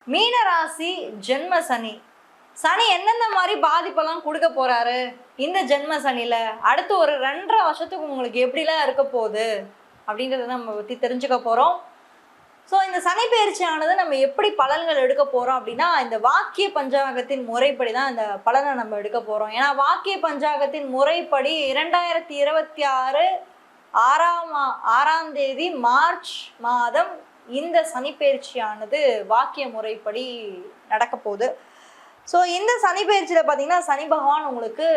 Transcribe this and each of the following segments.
மீன ராசி ஜென்ம சனி. சனி எந்தெந்த மாதிரி பாதிப்பெல்லாம் கொடுக்க போறாரு இந்த ஜென்ம சனியில? அடுத்து ஒரு 2.5 வருஷத்துக்கு உங்களுக்கு எப்படிலாம் இருக்க போகுது அப்படின்றத நம்ம பற்றி தெரிஞ்சுக்க போகிறோம். ஸோ இந்த சனி பயிற்சியானது நம்ம எப்படி பலன்கள் எடுக்க போகிறோம் அப்படின்னா, இந்த வாக்கிய பஞ்சாங்கத்தின் முறைப்படி தான் இந்த பலனை நம்ம எடுக்க போகிறோம். ஏன்னா வாக்கிய பஞ்சாங்கத்தின் முறைப்படி 2026 6ஆம் தேதி மார்ச் மாதம் இந்த சனி பயிற்சியானது வாக்கிய முறைப்படி நடக்க போகுது. ஸோ இந்த சனி பயிற்சியில் பார்த்தீங்கன்னா சனி பகவான் உங்களுக்கு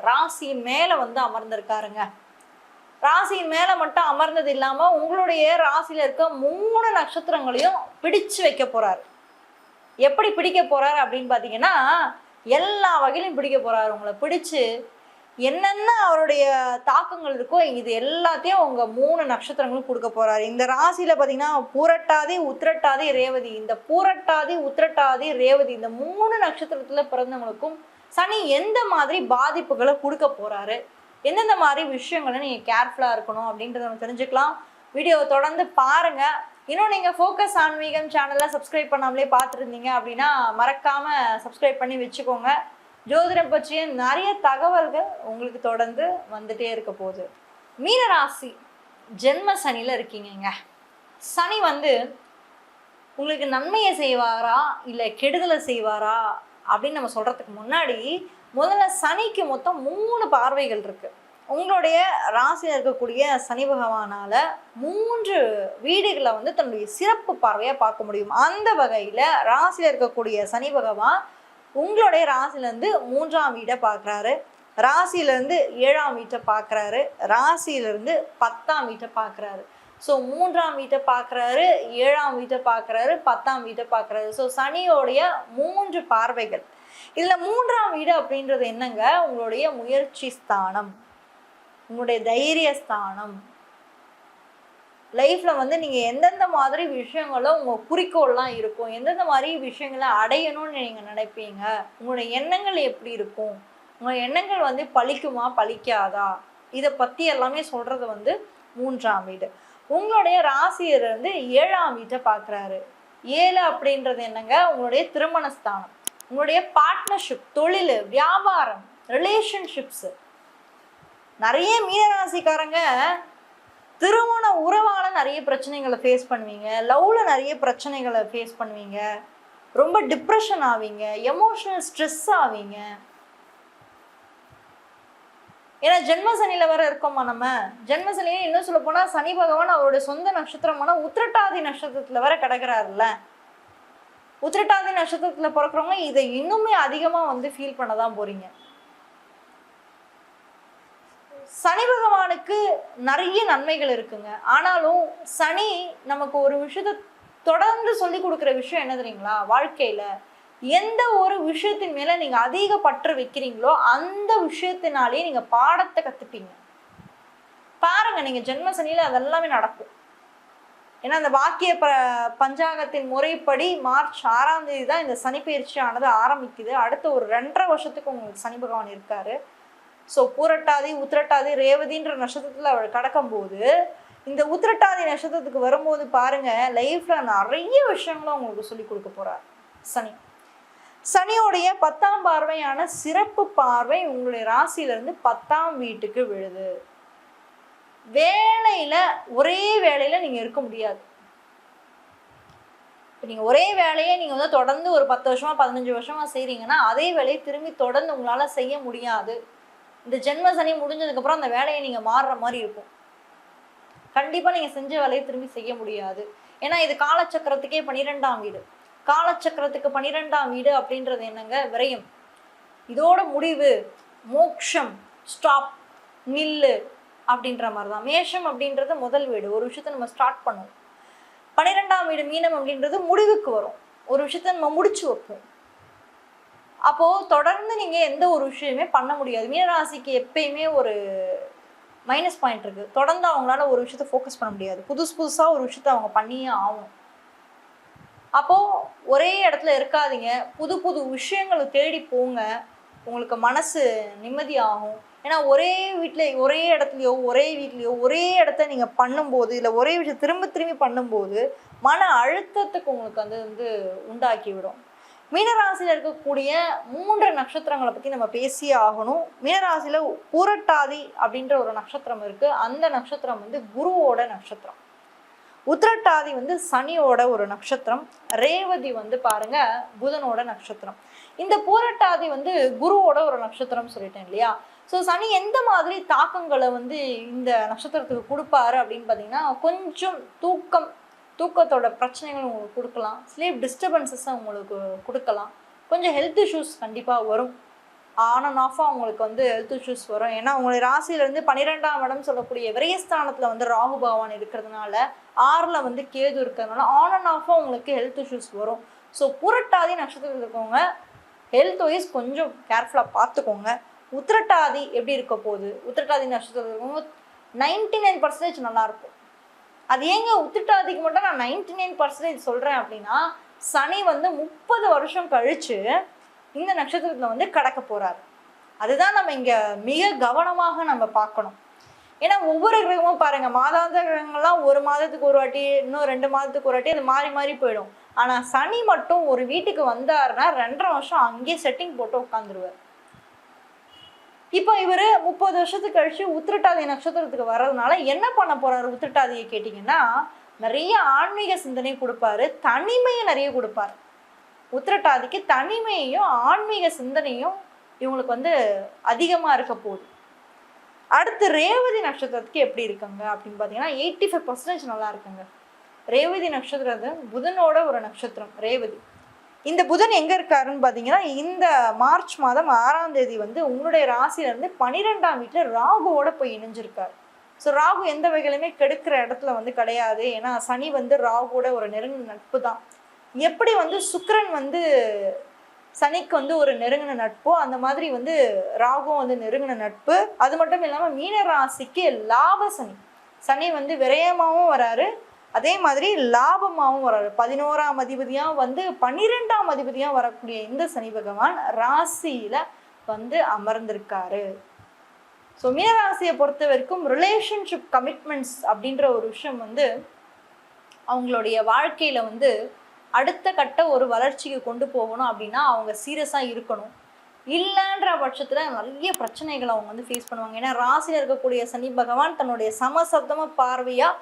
ராசியின் மேலே வந்து அமர்ந்திருக்காருங்க. ராசியின் மேலே மட்டும் அமர்ந்தது இல்லாமல் உங்களுடைய ராசியில் இருக்க 3 நட்சத்திரங்களையும் பிடிச்சு வைக்க போறாரு. எப்படி பிடிக்க போறாரு அப்படின்னு பார்த்தீங்கன்னா, எல்லா வகையிலும் பிடிக்க போறாரு. உங்களை பிடிச்சு என்னென்ன அவருடைய தாக்கங்கள் இருக்கோ இது எல்லாத்தையும் உங்க 3 நட்சத்திரங்களும் கொடுக்க போறாரு. இந்த ராசியில பார்த்தீங்கன்னா பூரட்டாதி, உத்திரட்டாதி, ரேவதி. இந்த பூரட்டாதி, உத்திரட்டாதி, ரேவதி இந்த 3 நட்சத்திரத்துல பிறந்தவங்களுக்கும் சனி எந்த மாதிரி பாதிப்புகளை கொடுக்க போறாரு, எந்தெந்த மாதிரி விஷயங்களை நீங்க கேர்ஃபுல்லா இருக்கணும் அப்படின்றத நம்ம தெரிஞ்சுக்கலாம். வீடியோவை தொடர்ந்து பாருங்க. இன்னும் நீங்க ஃபோக்கஸ் ஆன்மீகம் சேனல்ல சப்ஸ்கிரைப் பண்ணாமலே பார்த்துருந்தீங்க அப்படின்னா மறக்காம சப்ஸ்கிரைப் பண்ணி வச்சுக்கோங்க. ஜோதிடம் பற்றிய நிறைய தகவல்கள் உங்களுக்கு தொடர்ந்து வந்துட்டே இருக்க போகுது. மீனராசி ஜென்ம சனியில் இருக்கீங்க. சனி வந்து உங்களுக்கு நன்மையை செய்வாரா இல்லை கெடுதலை செய்வாரா அப்படின்னு நம்ம சொல்கிறதுக்கு முன்னாடி முதல்ல சனிக்கு மொத்தம் 3 பார்வைகள் இருக்கு. உங்களுடைய ராசியில் இருக்கக்கூடிய சனி பகவானால் 3 வீடுகளை வந்து தன்னுடைய சிறப்பு பார்வையாக பார்க்க முடியும். அந்த வகையில் ராசியில் இருக்கக்கூடிய சனி பகவான் உங்களுடைய ராசிலேருந்து 3ஆம் வீட்டை பார்க்குறாரு, ராசியிலேருந்து 7ஆம் வீட்டை பார்க்குறாரு, ராசியிலேருந்து 10ஆம் வீட்டை பார்க்குறாரு. ஸோ 3ஆம் வீட்டை பார்க்குறாரு, 7ஆம் வீட்டை பார்க்குறாரு, 10ஆம் வீட்டை பார்க்குறாரு. ஸோ சனியோடைய 3 பார்வைகள். இதில் 3ஆம் வீடு அப்படின்றது என்னங்க? உங்களுடைய முயற்சி ஸ்தானம், உங்களுடைய தைரிய ஸ்தானம். லைஃப்பில் வந்து நீங்கள் எந்தெந்த மாதிரி விஷயங்களும் உங்கள் குறிக்கோள்லாம் இருக்கும், எந்தெந்த மாதிரி விஷயங்களை அடையணும்னு நீங்கள் நினைப்பீங்க, உங்களுடைய எண்ணங்கள் எப்படி இருக்கும், உங்கள் எண்ணங்கள் வந்து பலிக்குமா பலிக்காதா, இதை பற்றி எல்லாமே சொல்கிறது வந்து 3ஆம் வீடு. உங்களுடைய ராசியிலிருந்து 7ஆம் வீட்டை பார்க்குறாரு. 7 அப்படின்றது என்னங்க? உங்களுடைய திருமணஸ்தானம், உங்களுடைய பார்ட்னர்ஷிப், தொழில், வியாபாரம், ரிலேஷன்ஷிப்ஸு. நிறைய மீனராசிக்காரங்க திருமண உறவால நிறைய பிரச்சனைகளை ஃபேஸ் பண்ணுவீங்க, லவ்ல நிறைய பிரச்சனைகளை ஃபேஸ் பண்ணுவீங்க, ரொம்ப டிப்ரெஷன் ஆவீங்க, எமோஷனல் ஸ்ட்ரெஸ் ஆவீங்க. ஏன்னா ஜென்ம சனியில வர இருக்கோமா நம்ம. ஜென்ம சனியை இன்னும் சொல்ல போனா சனி பகவான் அவருடைய சொந்த நட்சத்திரமான உத்திரட்டாதி நட்சத்திரத்துல வர கிடக்குறாருல்ல. உத்திரட்டாதி நட்சத்திரத்துல பிறக்கிறவங்க இதை இன்னுமே அதிகமா வந்து ஃபீல் பண்ணதான் போறீங்க. சனி பகவானுக்கு நிறைய நன்மைகள் இருக்குங்க. ஆனாலும் சனி நமக்கு ஒரு விஷயத்த தொடர்ந்து சொல்லி கொடுக்குற விஷயம் என்ன தெரியுங்களா? வாழ்க்கையில எந்த ஒரு விஷயத்தின் மேல நீங்க அதிக பற்று வைக்கிறீங்களோ அந்த விஷயத்தினாலேயே நீங்க பாடத்தை கத்துப்பீங்க. பாருங்க, நீங்க ஜென்ம சனியில அதெல்லாமே நடக்கும். ஏன்னா அந்த வாக்கிய பஞ்சாங்கத்தின் முறைப்படி மார்ச் 6ஆம் தேதி தான் இந்த சனி பயிற்சியானது ஆரம்பிக்குது. அடுத்த ஒரு 2.5 வருஷத்துக்கு உங்களுக்கு சனி பகவான் இருக்காரு. ஸோ பூரட்டாதி, உத்திரட்டாதி, ரேவதின்ற நட்சத்திரத்தில் அவர் கடக்கும்போது இந்த உத்திரட்டாதி நட்சத்திரத்துக்கு வரும்போது பாருங்க, லைஃப்ல நிறைய விஷயங்களும் உங்களுக்கு சொல்லி கொடுக்க போறார் சனி. சனியோடைய 10ஆம் பார்வையான சிறப்பு பார்வை உங்களுடைய ராசியிலிருந்து 10ஆம் வீட்டுக்கு விழுது. வேலையில ஒரே வேலையில நீங்க இருக்க முடியாது. இப்போ நீங்கள் ஒரே வேலையை நீங்கள் வந்து தொடர்ந்து ஒரு 10 வருஷமா 15 வருஷமா செய்கிறீங்கன்னா அதே வேலையை திரும்பி தொடர்ந்து உங்களால் செய்ய முடியாது. இந்த ஜென்ம சனி முடிஞ்சதுக்கப்புறம் அந்த வேலையை நீங்கள் மாறுற மாதிரி இருக்கும். கண்டிப்பாக நீங்கள் செஞ்ச வேலையை திரும்பி செய்ய முடியாது. ஏன்னா இது காலச்சக்கரத்துக்கே 12ஆம் வீடு. காலச்சக்கரத்துக்கு 12ஆம் வீடு அப்படின்றது என்னங்க? விரயம். இதோட முடிவு, மோட்சம், ஸ்டாப், நில்லு அப்படின்ற மாதிரி தான். மேஷம் அப்படின்றது முதல் வீடு, ஒரு விஷயத்த நம்ம ஸ்டார்ட் பண்ணுவோம். 12ஆம் வீடு மீனம் அப்படின்றது முடிவுக்கு வரும், ஒரு விஷயத்த நம்ம முடிச்சு வைப்போம். அப்போ தொடர்ந்து நீங்க எந்த ஒரு விஷயமே பண்ண முடியாது. மீனராசிக்கு எப்பயுமே ஒரு மைனஸ் பாயிண்ட் இருக்கு. தொடர்ந்து அவங்களால ஒரு விஷயத்த ஃபோக்கஸ் பண்ண முடியாது. புதுசா ஒரு விஷயத்த அவங்க பண்ணியே ஆகும். அப்போ ஒரே இடத்துல இருக்காதீங்க, புது புது விஷயங்களை தேடி போங்க. உங்களுக்கு மனசு நிம்மதி ஆகும். ஏன்னா ஒரே வீட்டில் ஒரே இடத்துலையோ ஒரே வீட்லையோ ஒரே இடத்த நீங்கள் பண்ணும்போது இல்லை ஒரே விஷயம் திரும்ப திரும்பி பண்ணும்போது மன அழுத்தத்துக்கு உங்களுக்கு வந்து உண்டாக்கி விடும். மீனராசியில் இருக்கக்கூடிய 3 நட்சத்திரங்களை பற்றி நம்ம பேசியே ஆகணும். மீனராசியில் பூரட்டாதி அப்படின்ற ஒரு நட்சத்திரம் இருக்கு. அந்த நட்சத்திரம் வந்து குருவோட நட்சத்திரம். உத்திரட்டாதி வந்து சனியோட ஒரு நட்சத்திரம். ரேவதி வந்து பாருங்க புதனோட நட்சத்திரம். இந்த பூரட்டாதி வந்து குருவோட ஒரு நட்சத்திரம் சொல்லிட்டேன் இல்லையா? ஸோ சனி எந்த மாதிரி தாக்கங்களை வந்து இந்த நட்சத்திரத்துக்கு கொடுப்பாரு அப்படின்னு பார்த்தீங்கன்னா, கொஞ்சம் தூக்கத்தோட பிரச்சனைகள் உங்களுக்கு கொடுக்கலாம். ஸ்லீப் டிஸ்டர்பன்சஸை உங்களுக்கு கொடுக்கலாம். கொஞ்சம் ஹெல்த் இஷ்யூஸ் கண்டிப்பாக வரும். ஆன் அண்ட் ஆஃபாக உங்களுக்கு வந்து ஹெல்த் இஷ்யூஸ் வரும். ஏன்னா உங்களுடைய ராசியிலேருந்து 12ஆம் இடம் சொல்லக்கூடிய விரயஸ்தானத்தில் வந்து ராகு பகவான் இருக்கிறதுனால, 6ல் வந்து கேது இருக்கிறதுனால ஆன் அண்ட் ஆஃபாக உங்களுக்கு ஹெல்த் இஷ்யூஸ் வரும். ஸோ புரட்டாதி நட்சத்திரத்தில் இருக்கவங்க ஹெல்த் வைஸ் கொஞ்சம் கேர்ஃபுல்லாக பார்த்துக்கோங்க. உத்திரட்டாதி எப்படி இருக்க போகுது? உத்திரட்டாதி நட்சத்திரத்தில் இருக்கவங்க 99% நல்லாயிருக்கும். அது ஏங்க உத்திரட்டாதிக்கு மட்டும் நான் 99% சொல்கிறேன் அப்படின்னா, சனி வந்து 30 வருஷம் கழித்து இந்த நட்சத்திரத்தில் வந்து கடக்க போகிறாரு. அதுதான் நம்ம இங்கே மிக கவனமாக நம்ம பார்க்கணும். ஏன்னா ஒவ்வொரு கிரகமும் பாருங்கள், மாதாந்திர கிரகங்கள்லாம் 1 மாதத்துக்கு ஒரு வாட்டி, இன்னும் 2 மாதத்துக்கு ஒரு வாட்டி அது மாறி மாறி போயிடும். ஆனால் சனி மட்டும் ஒரு வீட்டுக்கு வந்தாருன்னா 2.5 வருஷம் அங்கேயே செட்டிங் போட்டு உட்காந்துருவார். இப்போ இவர் 30 வருஷத்துக்கு கழிச்சு உத்திரட்டாதி நட்சத்திரத்துக்கு வர்றதுனால என்ன பண்ண போறாரு? உத்திரட்டாதியை கேட்டிங்கன்னா, நிறைய ஆன்மீக சிந்தனை கொடுப்பாரு, தனிமையை நிறைய கொடுப்பாரு. உத்திரட்டாதிக்கு தனிமையையும் ஆன்மீக சிந்தனையும் இவங்களுக்கு வந்து அதிகமாக இருக்க போகுது. அடுத்து ரேவதி நட்சத்திரத்துக்கு எப்படி இருக்குங்க அப்படின்னு பார்த்தீங்கன்னா, 85% நல்லா இருக்குங்க. ரேவதி நட்சத்திரம் புதனோட ஒரு நட்சத்திரம் ரேவதி. இந்த புதன் எங்கே இருக்காருன்னு பார்த்தீங்கன்னா, இந்த மார்ச் மாதம் 6ஆம் தேதி வந்து உங்களுடைய ராசியிலேருந்து 12ஆம் வீட்டில் ராகுவோட போய் இணைஞ்சிருக்காரு. ஸோ ராகு எந்த வகையிலுமே கெடுக்கிற இடத்துல வந்து கிடையாது. ஏன்னா சனி வந்து ராகுவோட ஒரு நெருங்கின நட்பு தான். எப்படி வந்து சுக்கிரன் வந்து சனிக்கு வந்து ஒரு நெருங்கின நட்போ அந்த மாதிரி வந்து ராகுவும் வந்து நெருங்கின நட்பு. அது மட்டும் இல்லாமல் மீன ராசிக்கு லாப சனி. சனி வந்து விரயமாகவும் வராரு, அதே மாதிரி லாபமாகவும் வராரு. 11ஆம் அதிபதியாக வந்து 12ஆம் அதிபதியாக வரக்கூடிய இந்த சனி பகவான் ராசியில் வந்து அமர்ந்திருக்காரு. ஸோ மீனராசியை பொறுத்த வரைக்கும் ரிலேஷன்ஷிப் கமிட்மெண்ட்ஸ் அப்படின்ற ஒரு விஷயம் வந்து அவங்களுடைய வாழ்க்கையில் வந்து அடுத்த கட்ட ஒரு வளர்ச்சிக்கு கொண்டு போகணும் அப்படின்னா அவங்க சீரியஸாக இருக்கணும். இல்லைன்ற பட்சத்தில் நிறைய பிரச்சனைகளை அவங்க வந்து ஃபேஸ் பண்ணுவாங்க. ஏன்னா ராசியில் இருக்கக்கூடிய சனி பகவான் தன்னுடைய சமசப்தம பார்வையாக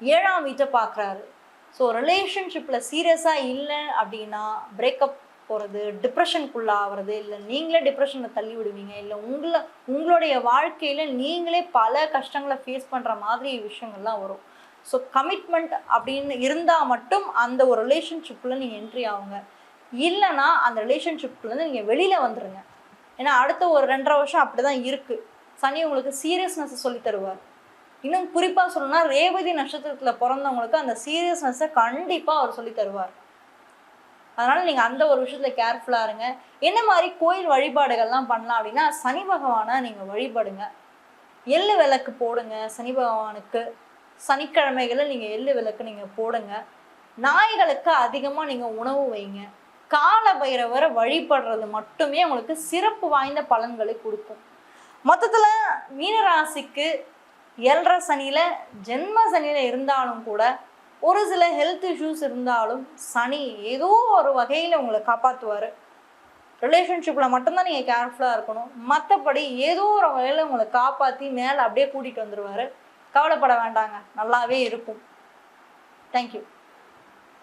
7ஆம் வீட்டை பார்க்குறாரு. ஸோ ரிலேஷன்ஷிப்பில் சீரியஸாக இல்லை அப்படின்னா பிரேக்கப் போகிறது, டிப்ரெஷனுக்குள்ளாகிறது, இல்லை நீங்களே டிப்ரெஷனில் தள்ளி விடுவீங்க, இல்லை உங்களுடைய வாழ்க்கையில் நீங்களே பல கஷ்டங்களை ஃபேஸ் பண்ணுற மாதிரி விஷயங்கள்லாம் வரும். ஸோ கமிட்மெண்ட் அப்படின்னு இருந்தால் மட்டும் அந்த ஒரு ரிலேஷன்ஷிப்பில் நீங்கள் என்ட்ரி ஆகுங்க. இல்லைன்னா அந்த ரிலேஷன்ஷிப்லேருந்து நீங்கள் வெளியில் வந்துடுங்க. ஏன்னா அடுத்த ஒரு 2.5 வருஷம் அப்படி தான் இருக்குது. சனி உங்களுக்கு சீரியஸ்னஸை சொல்லி தருவார். இன்னும் குறிப்பாக சொல்லணும்னா ரேவதி நட்சத்திரத்தில் பிறந்தவங்களுக்கு அந்த சீரியஸ்னஸை கண்டிப்பாக அவர் சொல்லி தருவார். அதனால் நீங்கள் அந்த ஒரு விஷயத்தில் கேர்ஃபுல்லாக இருங்க. என்ன மாதிரி கோயில் வழிபாடுகள்லாம் பண்ணலாம் அப்படின்னா, சனி பகவானை நீங்கள் வழிபடுங்க. எள்ளு விளக்கு போடுங்க சனி பகவானுக்கு. சனிக்கிழமைகளில் நீங்கள் எள்ளு விளக்கு நீங்கள் போடுங்க. நாய்களுக்கு அதிகமாக நீங்கள் உணவு வைங்க. கால பைரவரை வழிபடுறது மட்டுமே உங்களுக்கு சிறப்பு வாய்ந்த பலன்களை கொடுக்கும். மொத்தத்தில் மீனராசிக்கு 7.5 சனியில் ஜென்ம சனியில் இருந்தாலும் கூட ஒரு சில ஹெல்த் இஷ்யூஸ் இருந்தாலும் சனி ஏதோ ஒரு வகையில் உங்களை காப்பாற்றுவார். ரிலேஷன்ஷிப்பில் மட்டும்தான் நீங்கள் கேர்ஃபுல்லாக இருக்கணும். மற்றபடி ஏதோ ஒரு வகையில் உங்களை காப்பாற்றி மேலே அப்படியே கூட்டிகிட்டு வந்துடுவார். கவலைப்பட வேண்டாங்க, நல்லாவே இருக்கும். தேங்க்யூ.